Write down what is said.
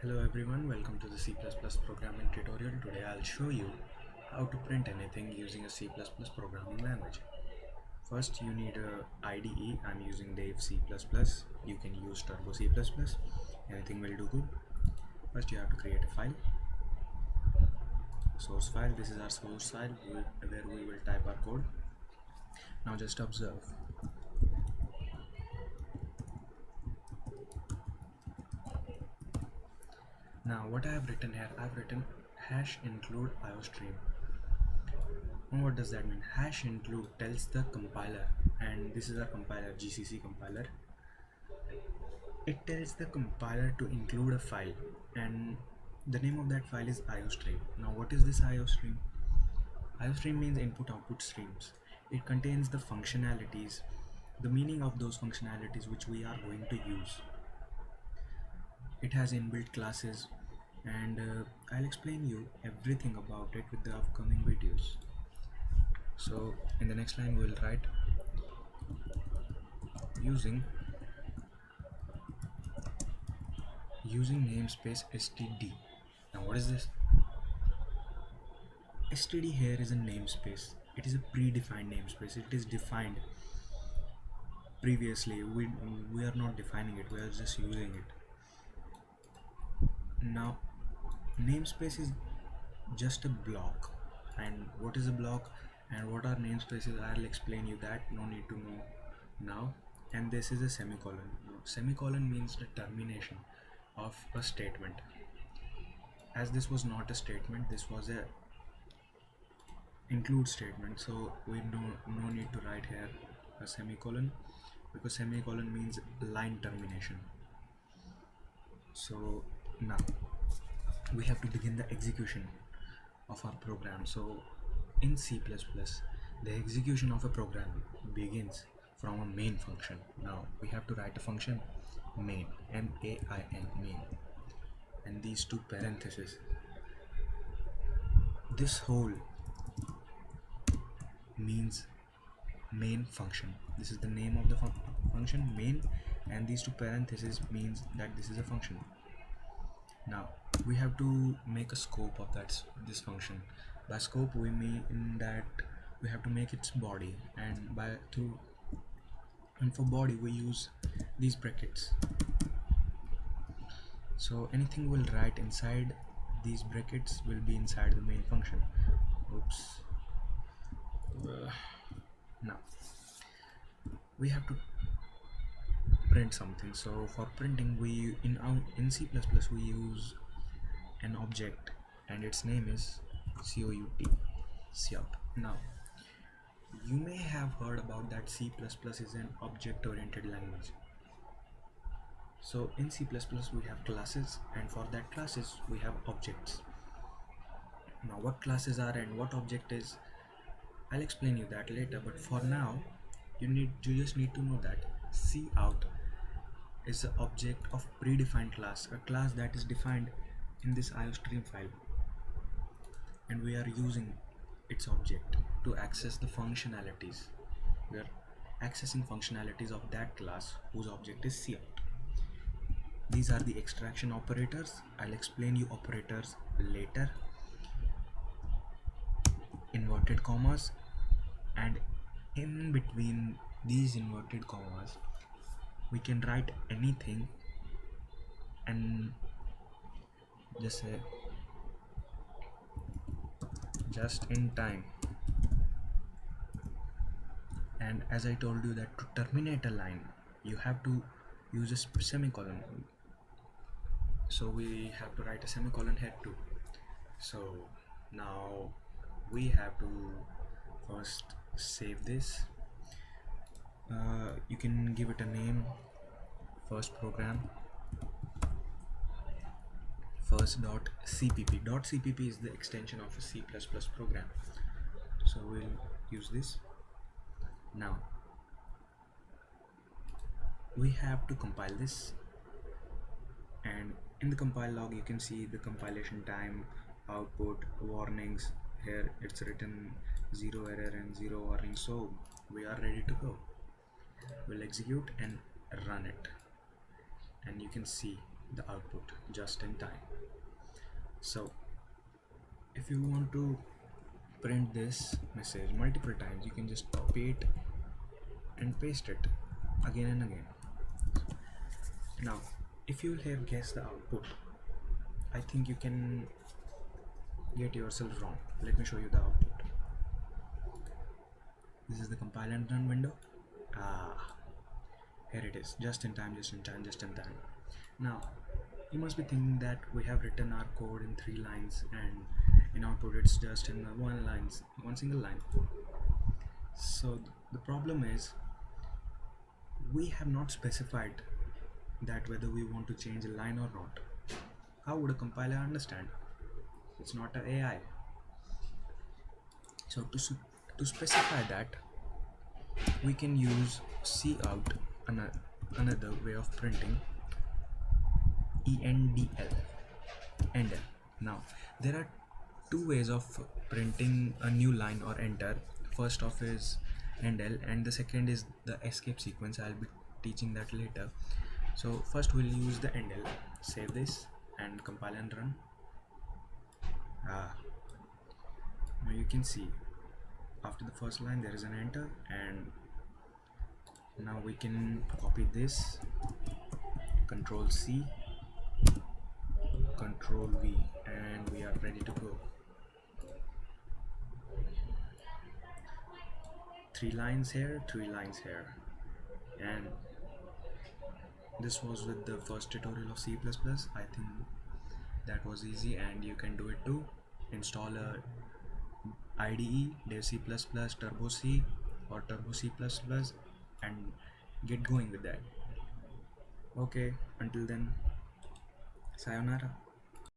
Hello everyone, welcome to the C++ programming tutorial. Today I'll show you how to print anything using a C++ programming language. First you need a IDE. I'm using Dave C++. You can use Turbo C++. Anything will do good. First you have to create a file, source file. This is our source file where we will type our code. Now just observe. Now what I have written here, I've written hash include IOStream. And what does that mean? Hash include tells the compiler, and this is our compiler, GCC compiler. It tells the compiler to include a file, and the name of that file is IOStream. Now what is this IOStream? IOStream means input output streams. It contains the functionalities, the meaning of those functionalities which we are going to use. It has inbuilt classes, and I'll explain you everything about it with the upcoming videos. So in the next line we'll write using namespace std. Now what is this? Std here is a namespace. It is a predefined namespace. It is defined previously. We are not defining it, we are just using it. Now namespace is just a block, and what is a block and what are namespaces, I'll explain you that. No need to know now. And this is a semicolon. Semicolon means the termination of a statement. As this was not a statement, this was a include statement, so we no need to write here a semicolon, because semicolon means line termination. So now we have to begin the execution of our program. So in C++, the execution of a program begins from a main function. Now we have to write a function main, M-A-I-N, main, and these two parentheses. This whole means main function. This is the name of the function main, and these two parentheses means that this is a function. Now we have to make a scope of this function. By scope we mean that we have to make its body, and for body we use these brackets. So anything we'll write inside these brackets will be inside the main function. Oops. Now we have to print something. So for printing, we in C++ we use an object, and its name is cout. Now you may have heard about that C++ is an object oriented language. So in C++ we have classes, and for that classes we have objects. Now what classes are and what object is, I'll explain you that later, but for now you just need to know that cout is the object of predefined class, a class that is defined in this IOStream file, and we are using its object to access the functionalities. We are accessing functionalities of that class whose object is cout. These are the extraction operators. I'll explain you operators later. Inverted commas, and in between these inverted commas we can write anything, and just say just in time. And as I told you that to terminate a line you have to use a semicolon, so we have to write a semicolon here too. So now we have to first save this. You can give it a name, first program, first.cpp. .cpp is the extension of a C++ program, so we'll use this. Now we have to compile this, and in the compile log you can see the compilation time, output, warnings. Here it's written 0 error and 0 warning, so we are ready to go. We'll execute and run it, and you can see the output just in time. So if you want to print this message multiple times, you can just copy it and paste it again and again. Now if you have guessed the output, I think you can get yourself wrong. Let me show you the output. This is the compile and run window. Here it is, just in time, just in time, just in time. Now you must be thinking that we have written our code in 3 lines and in output it's just in one single line. So the problem is we have not specified that whether we want to change a line or not. How would a compiler understand? It's not an AI. So to specify that, we can use cout, another way of printing, endl. Now there are two ways of printing a new line or enter. First off is endl and the second is the escape sequence. I'll be teaching that later. So first we'll use the endl. Save this and compile and run. Now you can see after the first line there is an enter, and now we can copy this, Control C, Control V, and we are ready to go. 3 lines here, 3 lines here. And this was with the first tutorial of C++. I think that was easy and you can do it too. Install a IDE, Dev C++, Turbo C or Turbo C++ and get going with that. Okay, until then, sayonara.